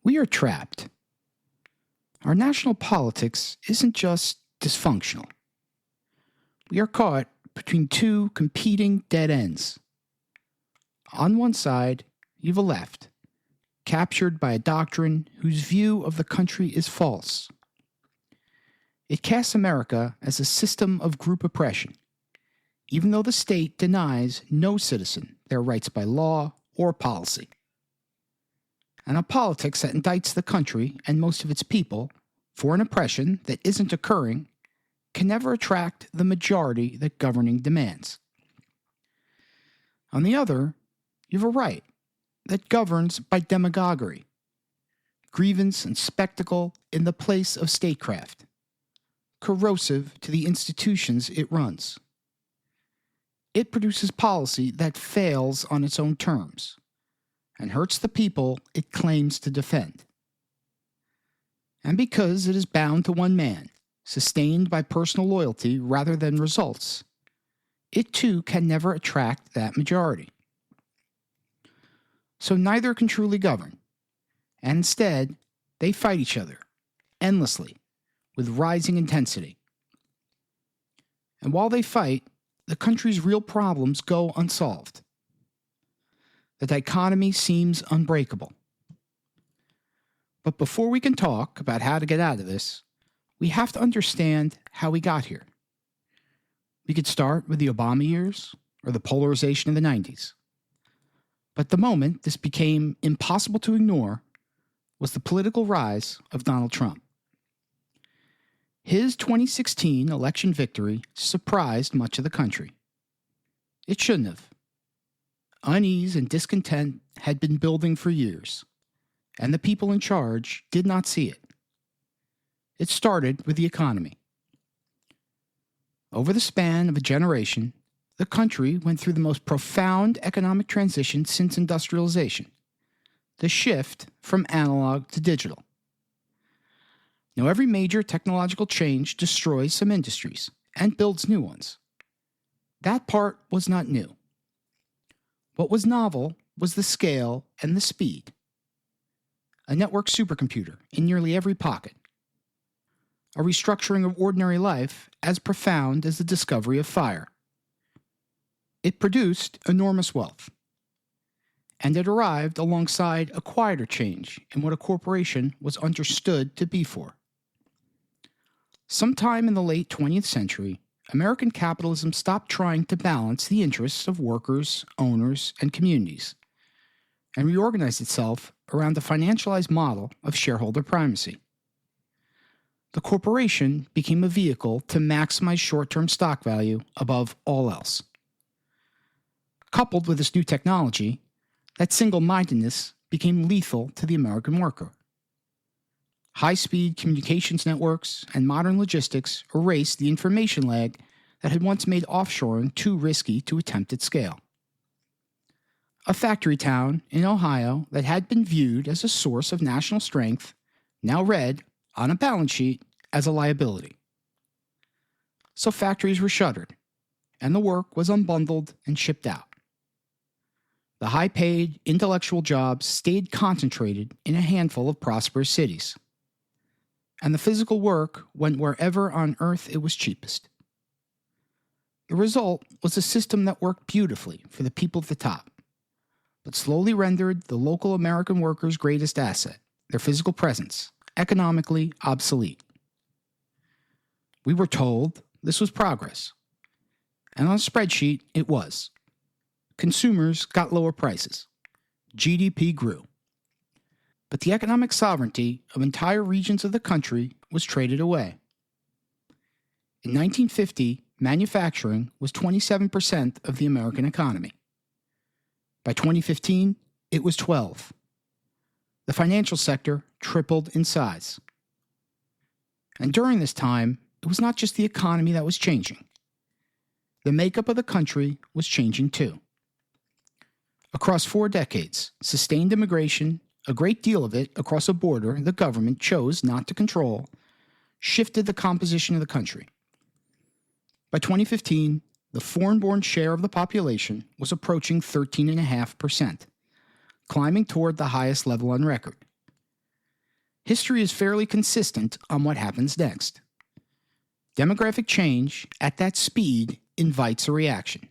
We are trapped. Our national politics isn't just dysfunctional. We are caught between two competing dead ends. On one side, you have a left, captured by a doctrine whose view of the country is false. It casts America as a system of group oppression, even though the state denies no citizen their rights by law or policy. And a politics that indicts the country and most of its people for an oppression that isn't occurring can never attract the majority that governing demands. On the other, you have a right that governs by demagoguery, grievance and spectacle in the place of statecraft, corrosive to the institutions it runs. It produces policy that fails on its own terms and hurts the people it claims to defend. And because it is bound to one man, sustained by personal loyalty rather than results, it too can never attract that majority. So neither can truly govern, and instead they fight each other endlessly with rising intensity. And while they fight, the country's real problems go unsolved. The dichotomy seems unbreakable. But before we can talk about how to get out of this, we have to understand how we got here. We could start with the Obama years or the polarization of the 90s. But the moment this became impossible to ignore was the political rise of Donald Trump. His 2016 election victory surprised much of the country. It shouldn't have. Unease and discontent had been building for years, and the people in charge did not see it. It started with the economy. Over the span of a generation, the country went through the most profound economic transition since industrialization, the shift from analog to digital. Now, every major technological change destroys some industries and builds new ones. That part was not new. What was novel was the scale and the speed. A network supercomputer in nearly every pocket. A restructuring of ordinary life as profound as the discovery of fire. It produced enormous wealth. And it arrived alongside a quieter change in what a corporation was understood to be for. Sometime in the late 20th century, American capitalism stopped trying to balance the interests of workers, owners, and communities, and reorganized itself around the financialized model of shareholder primacy. The corporation became a vehicle to maximize short-term stock value above all else. Coupled with this new technology, that single-mindedness became lethal to the American worker. High-speed communications networks and modern logistics erased the information lag that had once made offshoring too risky to attempt at scale. A factory town in Ohio that had been viewed as a source of national strength now read, on a balance sheet, as a liability. So factories were shuttered, and the work was unbundled and shipped out. The high-paid, intellectual jobs stayed concentrated in a handful of prosperous cities. And the physical work went wherever on earth it was cheapest. The result was a system that worked beautifully for the people at the top, but slowly rendered the local American worker's greatest asset, their physical presence, economically obsolete. We were told this was progress, and on a spreadsheet it was. Consumers got lower prices. GDP grew. But the economic sovereignty of entire regions of the country was traded away. In 1950, manufacturing was 27% of the American economy. By 2015, it was 12%. The financial sector tripled in size. And during this time, it was not just the economy that was changing. The makeup of the country was changing too. Across 4 decades, sustained immigration, a great deal of it across a border the government chose not to control, shifted the composition of the country. By 2015, the foreign-born share of the population was approaching 13.5%, climbing toward the highest level on record. history is fairly consistent on what happens next. Demographic change at that speed invites a reaction.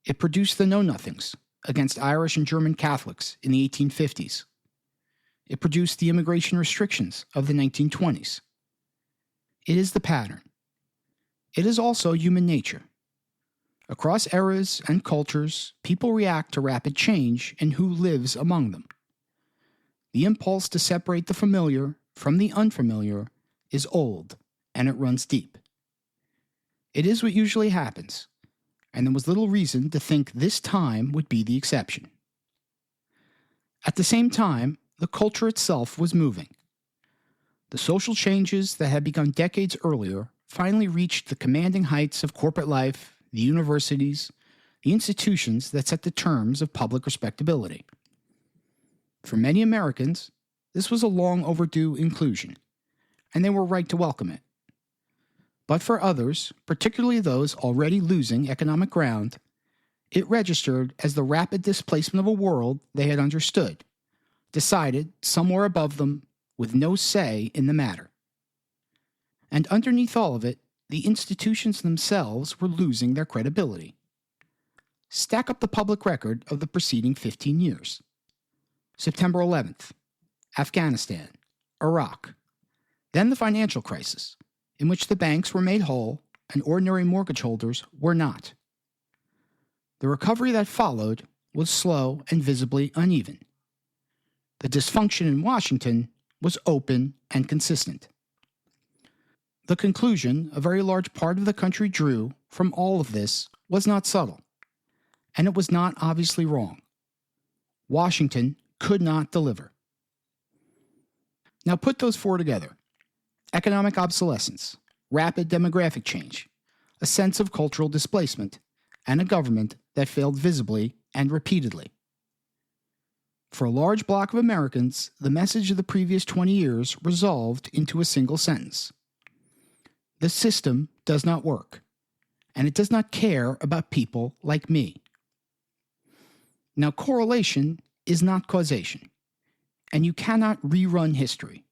It produced the Know-Nothings against Irish and German Catholics in the 1850s. It produced the immigration restrictions of the 1920s. It is the pattern. It is also human nature. Across eras and cultures, people react to rapid change in who lives among them. The impulse to separate the familiar from the unfamiliar is old, and it runs deep. It is what usually happens, and there was little reason to think this time would be the exception. At the same time, the culture itself was moving. The social changes that had begun decades earlier finally reached the commanding heights of corporate life, the universities, the institutions that set the terms of public respectability. For many Americans, this was a long overdue inclusion, and they were right to welcome it. But for others, particularly those already losing economic ground, it registered as the rapid displacement of a world they had understood, decided somewhere above them, with no say in the matter. And underneath all of it, the institutions themselves were losing their credibility. Stack up the public record of the preceding 15 years. September 11th, Afghanistan, Iraq, then the financial crisis, in which the banks were made whole and ordinary mortgage holders were not. The recovery that followed was slow and visibly uneven. The dysfunction in Washington was open and consistent. The conclusion a very large part of the country drew from all of this was not subtle, and it was not obviously wrong. Washington could not deliver. Now put those four together: economic obsolescence, rapid demographic change, a sense of cultural displacement, and a government that failed visibly and repeatedly. For a large block of Americans, the message of the previous 20 years resolved into a single sentence. The system does not work, and it does not care about people like me. Now, correlation is not causation, and you cannot rerun history.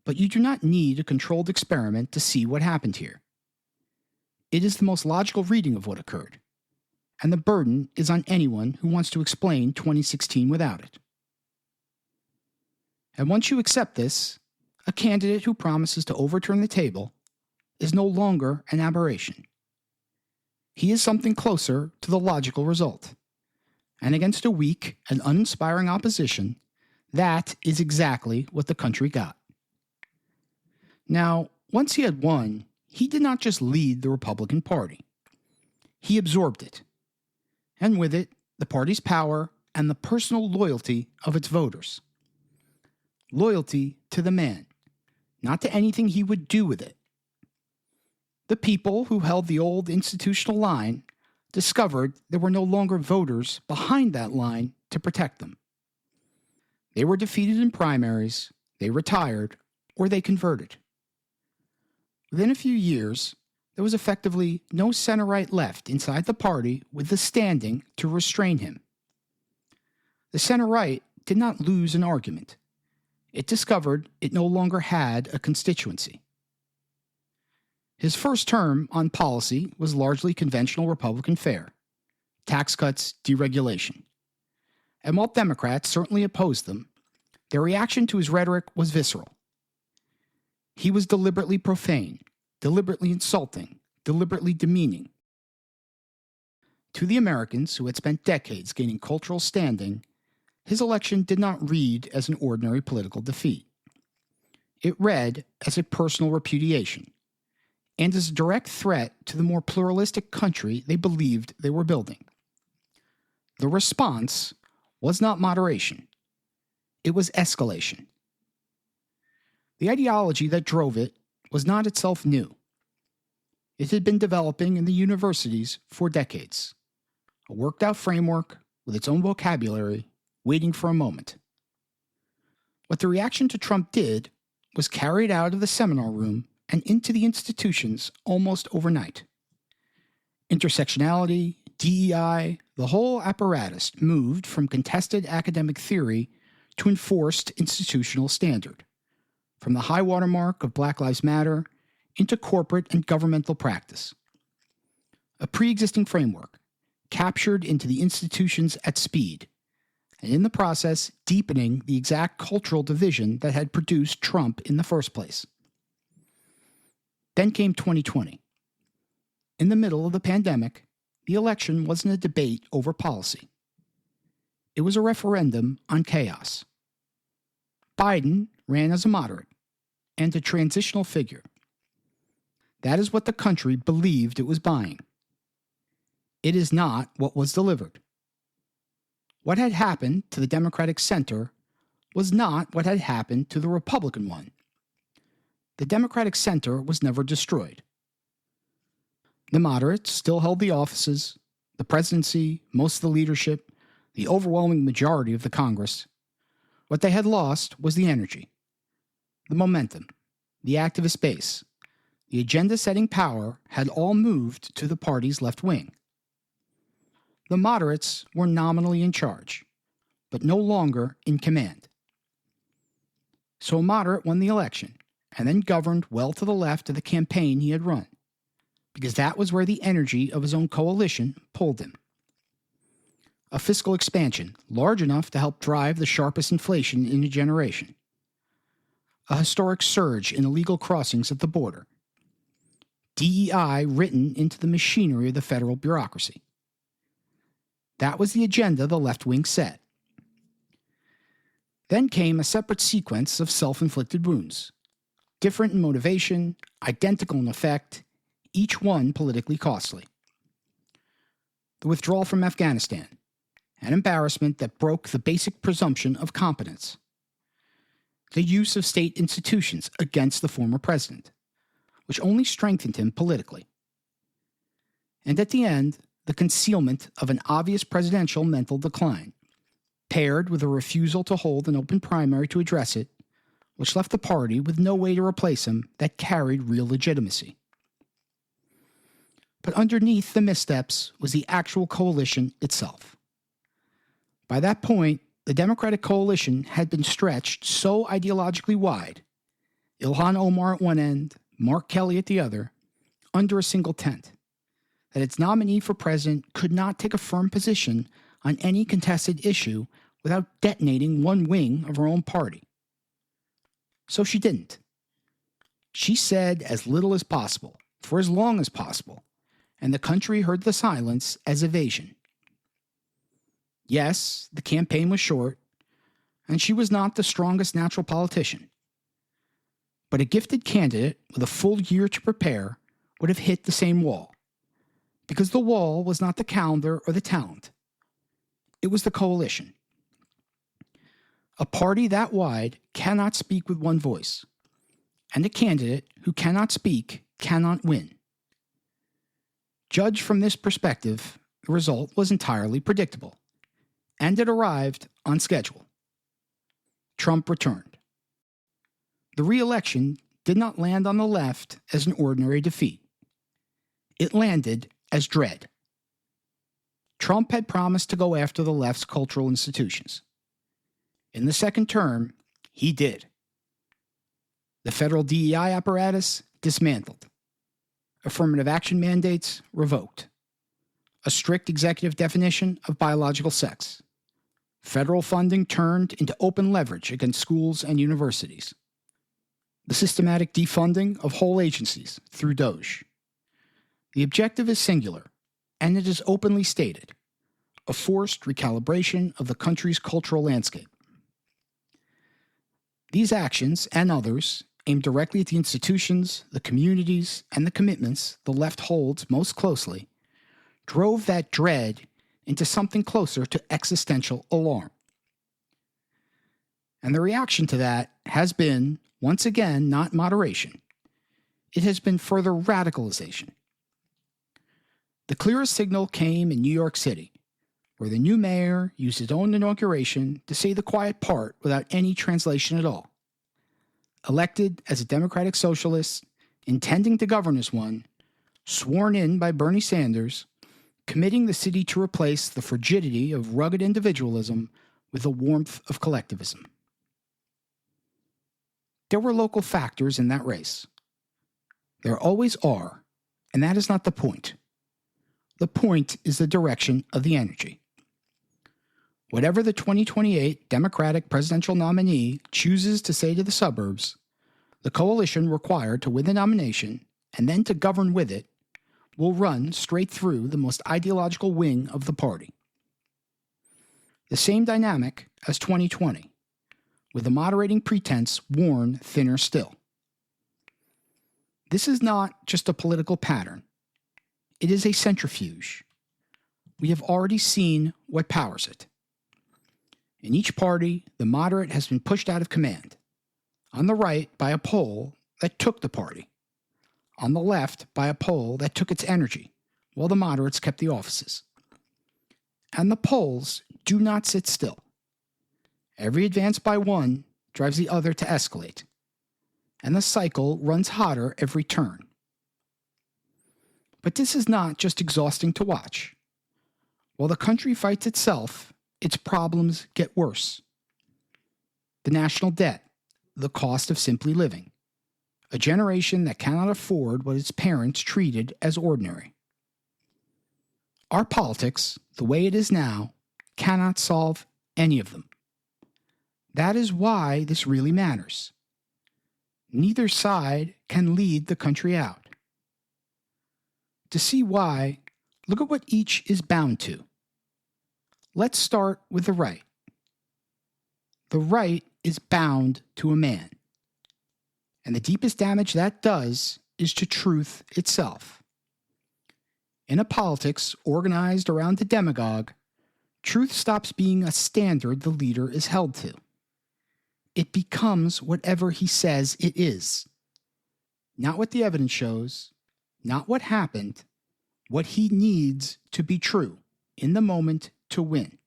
But you do not need a controlled experiment to see what happened here. It is the most logical reading of what occurred, and the burden is on anyone who wants to explain 2016 without it. And once you accept this, a candidate who promises to overturn the table is no longer an aberration. He is something closer to the logical result. And against a weak and uninspiring opposition, that is exactly what the country got. Now, once he had won, he did not just lead the Republican Party. He absorbed it, and with it, the party's power and the personal loyalty of its voters. Loyalty to the man, not to anything he would do with it. The people who held the old institutional line discovered there were no longer voters behind that line to protect them. They were defeated in primaries, they retired, or they converted. Within a few years, there was effectively no center-right left inside the party with the standing to restrain him. The center-right did not lose an argument. It discovered it no longer had a constituency. His first term on policy was largely conventional Republican fare: tax cuts, deregulation. And while Democrats certainly opposed them, their reaction to his rhetoric was visceral. He was deliberately profane, deliberately insulting, deliberately demeaning. To the Americans who had spent decades gaining cultural standing, his election did not read as an ordinary political defeat. It read as a personal repudiation, and as a direct threat to the more pluralistic country they believed they were building. The response was not moderation. It was escalation. The ideology that drove it was not itself new. It had been developing in the universities for decades, a worked-out framework with its own vocabulary, waiting for a moment. What the reaction to Trump did was carry it out of the seminar room and into the institutions almost overnight. Intersectionality, DEI, the whole apparatus moved from contested academic theory to enforced institutional standard, from the high watermark of Black Lives Matter into corporate and governmental practice. A pre-existing framework captured into the institutions at speed, and in the process deepening the exact cultural division that had produced Trump in the first place. Then came 2020. In the middle of the pandemic, the election wasn't a debate over policy. It was a referendum on chaos. Biden ran as a moderate and a transitional figure. That is what the country believed it was buying. It is not what was delivered. What had happened to the Democratic center was not what had happened to the Republican one. The Democratic center was never destroyed. The moderates still held the offices, the presidency, most of the leadership, the overwhelming majority of the Congress. What they had lost was the energy, the momentum, the activist base. The agenda-setting power had all moved to the party's left wing. The moderates were nominally in charge, but no longer in command. So a moderate won the election and then governed well to the left of the campaign he had run, because that was where the energy of his own coalition pulled him. A fiscal expansion large enough to help drive the sharpest inflation in a generation. A historic surge in illegal crossings at the border. DEI written into the machinery of the federal bureaucracy. That was the agenda the left wing set. Then came a separate sequence of self-inflicted wounds, different in motivation, identical in effect, each one politically costly. The withdrawal from Afghanistan, an embarrassment that broke the basic presumption of competence. The use of state institutions against the former president, which only strengthened him politically. And at the end, the concealment of an obvious presidential mental decline, paired with a refusal to hold an open primary to address it, which left the party with no way to replace him that carried real legitimacy. But underneath the missteps was the actual coalition itself. By that point, the Democratic coalition had been stretched so ideologically wide, Ilhan Omar at one end, Mark Kelly at the other, under a single tent, that its nominee for president could not take a firm position on any contested issue without detonating one wing of her own party. So she didn't. She said as little as possible, for as long as possible, and the country heard the silence as evasion. Yes, the campaign was short, and she was not the strongest natural politician. But a gifted candidate with a full year to prepare would have hit the same wall, because the wall was not the calendar or the talent. It was the coalition. A party that wide cannot speak with one voice, and a candidate who cannot speak cannot win. Judged from this perspective, the result was entirely predictable, and it arrived on schedule. Trump returned. The re-election did not land on the left as an ordinary defeat. It landed as dread. Trump had promised to go after the left's cultural institutions. In the second term, he did. The federal DEI apparatus dismantled. Affirmative action mandates revoked. A strict executive definition of biological sex. Federal funding turned into open leverage against schools and universities. The systematic defunding of whole agencies through DOGE. The objective is singular, and it is openly stated: a forced recalibration of the country's cultural landscape. These actions, and others, aimed directly at the institutions, the communities, and the commitments the left holds most closely, drove that dread into something closer to existential alarm. And the reaction to that has been, once again, not moderation. It has been further radicalization. The clearest signal came in New York City, where the new mayor used his own inauguration to say the quiet part without any translation at all. Elected as a democratic socialist, intending to govern as one, sworn in by Bernie Sanders, committing the city to replace the frigidity of rugged individualism with the warmth of collectivism. There were local factors in that race. There always are, and that is not the point. The point is the direction of the energy. Whatever the 2028 Democratic presidential nominee chooses to say to the suburbs, the coalition required to win the nomination and then to govern with it will run straight through the most ideological wing of the party. The same dynamic as 2020, with the moderating pretense worn thinner still. This is not just a political pattern. It is a centrifuge. We have already seen what powers it. In each party, the moderate has been pushed out of command. On the right, by a poll that took the party. On the left, by a poll that took its energy, while the moderates kept the offices. And the polls do not sit still. Every advance by one drives the other to escalate. And the cycle runs hotter every turn. But this is not just exhausting to watch. While the country fights itself, its problems get worse. The national debt, the cost of simply living, a generation that cannot afford what its parents treated as ordinary. Our politics, the way it is now, cannot solve any of them. That is why this really matters. Neither side can lead the country out. To see why, look at what each is bound to. Let's start with the right. The right is bound to a man. And the deepest damage that does is to truth itself. In a politics organized around the demagogue, truth stops being a standard the leader is held to. It becomes whatever he says it is. Not what the evidence shows, not what happened, what he needs to be true in the moment to win.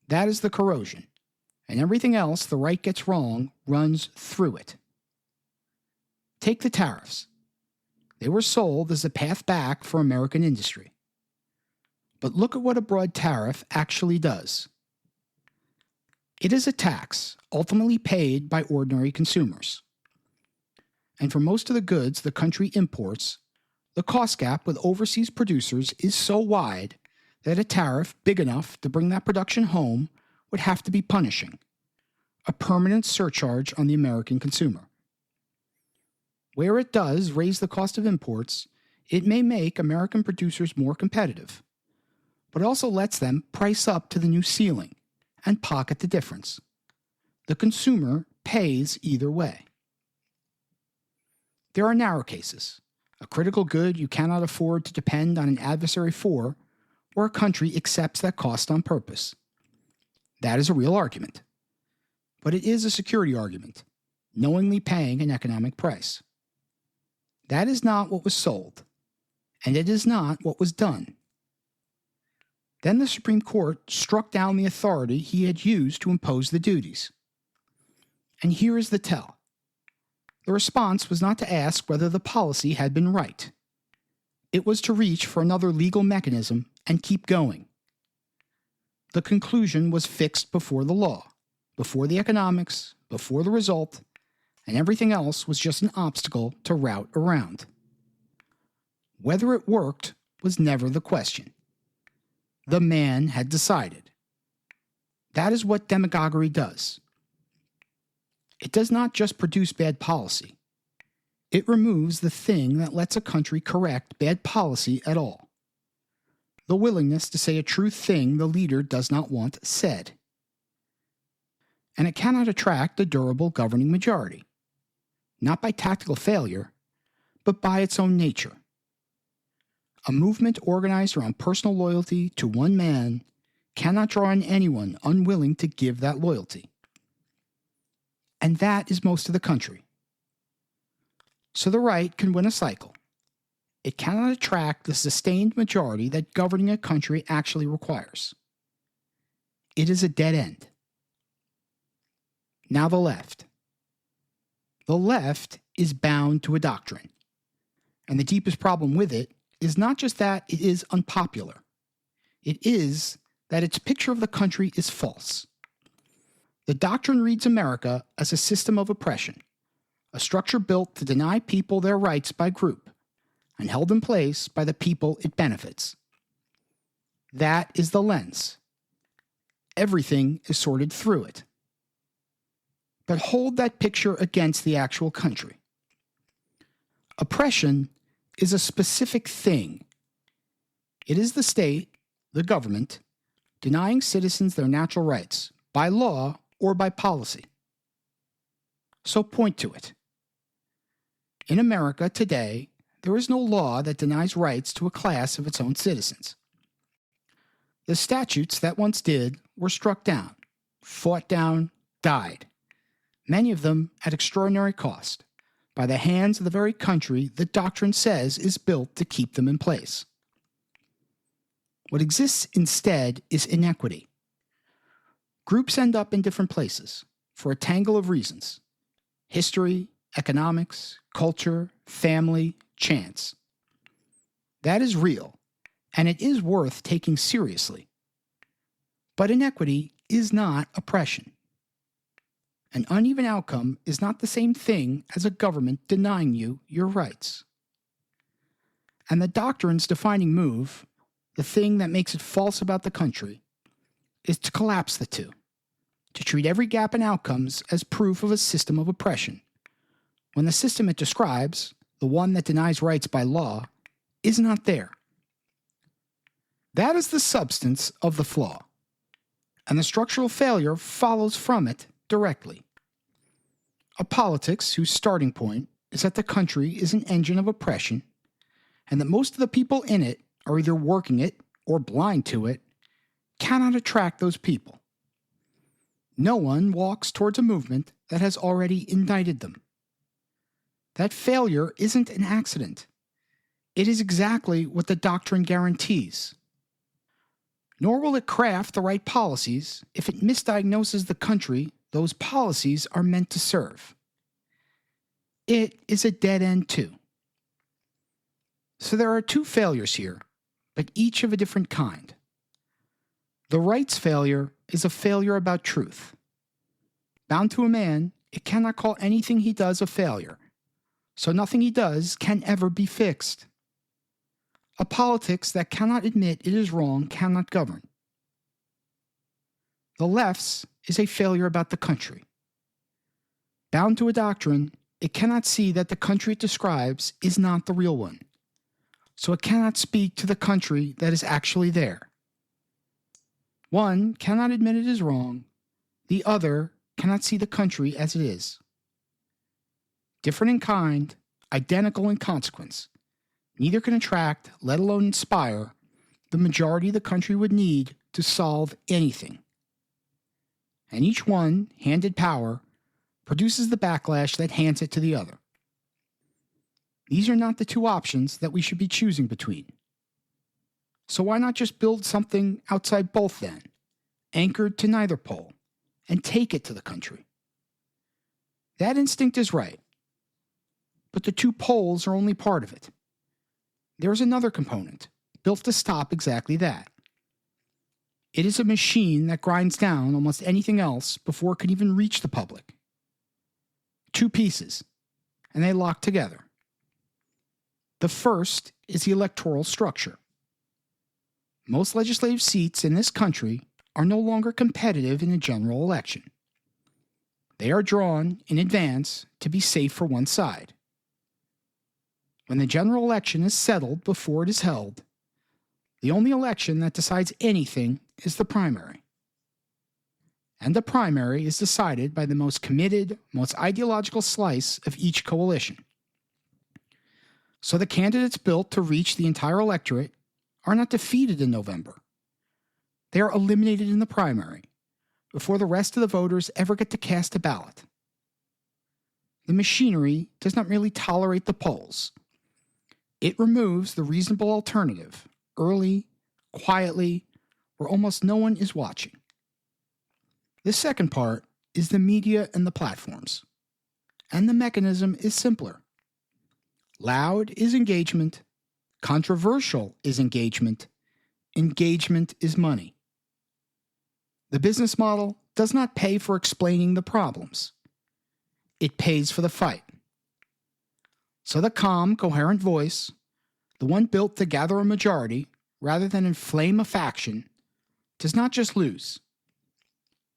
That is the corrosion, and everything else the right gets wrong runs through it. Take the tariffs. They were sold as a path back for American industry. But look at what a broad tariff actually does. It is a tax ultimately paid by ordinary consumers. And for most of the goods the country imports, the cost gap with overseas producers is so wide that a tariff big enough to bring that production home would have to be punishing, a permanent surcharge on the American consumer. Where it does raise the cost of imports, it may make American producers more competitive, but also lets them price up to the new ceiling and pocket the difference. The consumer pays either way. There are narrow cases, a critical good you cannot afford to depend on an adversary for, or a country accepts that cost on purpose. That is a real argument. But it is a security argument, knowingly paying an economic price. That is not what was sold, and it is not what was done. Then the Supreme Court struck down the authority he had used to impose the duties. And here is the tell. The response was not to ask whether the policy had been right. It was to reach for another legal mechanism and keep going. The conclusion was fixed before the law, before the economics, before the result, and everything else was just an obstacle to route around. Whether it worked was never the question. The man had decided. That is what demagoguery does. It does not just produce bad policy. It removes the thing that lets a country correct bad policy at all. The willingness to say a true thing the leader does not want said. And it cannot attract a durable governing majority. Not by tactical failure, but by its own nature. A movement organized around personal loyalty to one man cannot draw in anyone unwilling to give that loyalty. And that is most of the country. So the right can win a cycle. It cannot attract the sustained majority that governing a country actually requires. It is a dead end. Now the left. The left is bound to a doctrine. And the deepest problem with it is not just that it is unpopular. It is that its picture of the country is false. The doctrine reads America as a system of oppression, a structure built to deny people their rights by group, and held in place by the people it benefits. That is the lens. Everything is sorted through it. But hold that picture against the actual country. Oppression is a specific thing. It is the state, the government, denying citizens their natural rights, by law or by policy. So point to it. In America today, there is no law that denies rights to a class of its own citizens. The statutes that once did were struck down, fought down, died, many of them at extraordinary cost, by the hands of the very country the doctrine says is built to keep them in place. What exists instead is inequity. Groups end up in different places for a tangle of reasons: history, economics, culture, family, chance. That is real, and it is worth taking seriously. But inequity is not oppression. An uneven outcome is not the same thing as a government denying you your rights. And the doctrine's defining move, the thing that makes it false about the country, is to collapse the two, to treat every gap in outcomes as proof of a system of oppression, when the system it describes, the one that denies rights by law, is not there. That is the substance of the flaw, and the structural failure follows from it directly. A politics whose starting point is that the country is an engine of oppression, and that most of the people in it are either working it or blind to it, cannot attract those people. No one walks towards a movement that has already indicted them. That failure isn't an accident. It is exactly what the doctrine guarantees. Nor will it craft the right policies if it misdiagnoses the country those policies are meant to serve. It is a dead end too. So there are two failures here, but each of a different kind. The rights failure is a failure about truth. Bound to a man, it cannot call anything he does a failure, so nothing he does can ever be fixed. A politics that cannot admit it is wrong cannot govern. The left's is a failure about the country. Bound to a doctrine, it cannot see that the country it describes is not the real one, so it cannot speak to the country that is actually there. One cannot admit it is wrong, the other cannot see the country as it is. Different in kind, identical in consequence, neither can attract, let alone inspire, the majority the country would need to solve anything. And each one, handed power, produces the backlash that hands it to the other. These are not the two options that we should be choosing between. So why not just build something outside both then, anchored to neither pole, and take it to the country? That instinct is right. But the two poles are only part of it. There is another component, built to stop exactly that. It is a machine that grinds down almost anything else before it can even reach the public. Two pieces, and they lock together. The first is the electoral structure. Most legislative seats in this country are no longer competitive in a general election. They are drawn in advance to be safe for one side. When the general election is settled before it is held, the only election that decides anything is the primary. And the primary is decided by the most committed, most ideological slice of each coalition. So the candidates built to reach the entire electorate are not defeated in November. They are eliminated in the primary before the rest of the voters ever get to cast a ballot. The machinery does not merely tolerate the polls. It removes the reasonable alternative early, quietly, where almost no one is watching. The second part is the media and the platforms. And the mechanism is simpler. Loud is engagement, controversial is engagement, engagement is money. The business model does not pay for explaining the problems. It pays for the fight. So the calm, coherent voice, the one built to gather a majority rather than inflame a faction, does not just lose.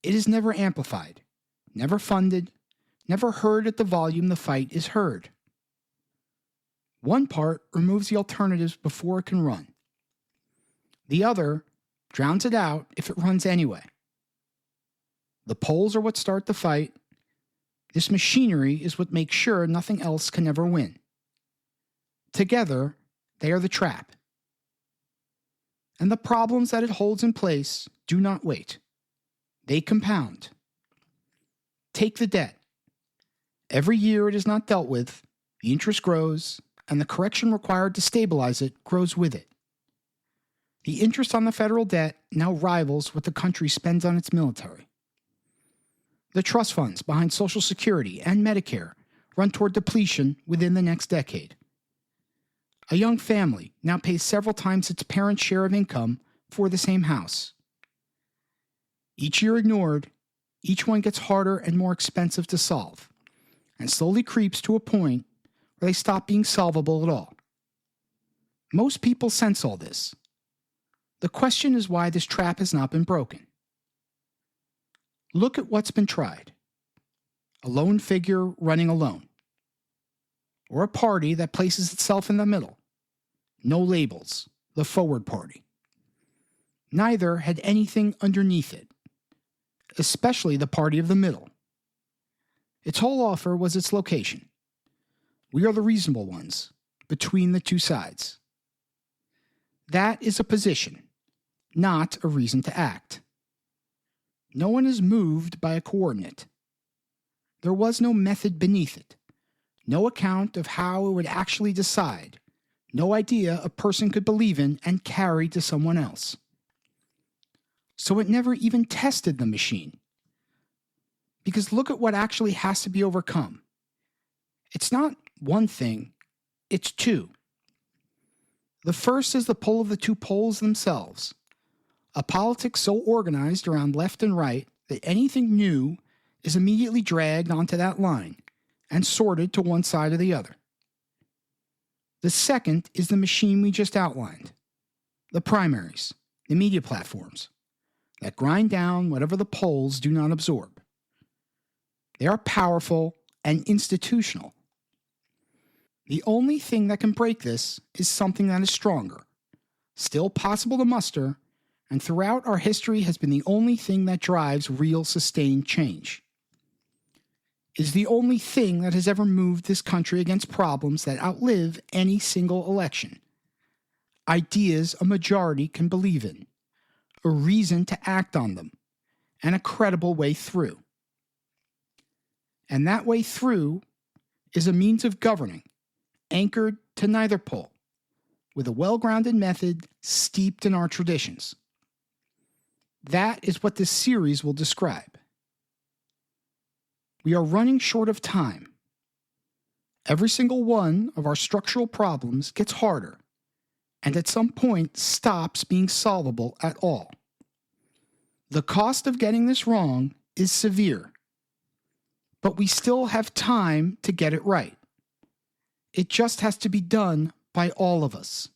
It is never amplified, never funded, never heard at the volume the fight is heard. One part removes the alternatives before it can run. The other drowns it out if it runs anyway. The polls are what start the fight. This machinery is what makes sure nothing else can ever win. Together, they are the trap. And the problems that it holds in place do not wait. They compound. Take the debt. Every year it is not dealt with, the interest grows, and the correction required to stabilize it grows with it. The interest on the federal debt now rivals what the country spends on its military. The trust funds behind Social Security and Medicare run toward depletion within the next decade. A young family now pays several times its parents' share of income for the same house. Each year ignored, each one gets harder and more expensive to solve, and slowly creeps to a point where they stop being solvable at all. Most people sense all this. The question is why this trap has not been broken. Look at what's been tried. A lone figure running alone. Or a party that places itself in the middle. No labels, the Forward Party. Neither had anything underneath it, especially the party of the middle. Its whole offer was its location. We are the reasonable ones, between the two sides. That is a position, not a reason to act. No one is moved by a coordinate. There was no method beneath it, no account of how it would actually decide, no idea a person could believe in and carry to someone else. So it never even tested the machine. Because look at what actually has to be overcome. It's not one thing, it's two. The first is the pull of the two poles themselves. A politics so organized around left and right that anything new is immediately dragged onto that line and sorted to one side or the other. The second is the machine we just outlined, the primaries, the media platforms, that grind down whatever the polls do not absorb. They are powerful and institutional. The only thing that can break this is something that is stronger, still possible to muster, and throughout our history has been the only thing that drives real sustained change. It is the only thing that has ever moved this country against problems that outlive any single election. Ideas a majority can believe in, a reason to act on them, and a credible way through. And that way through is a means of governing, anchored to neither pole, with a well-grounded method steeped in our traditions. That is what this series will describe. We are running short of time. Every single one of our structural problems gets harder, and at some point stops being solvable at all. The cost of getting this wrong is severe, but we still have time to get it right. It just has to be done by all of us.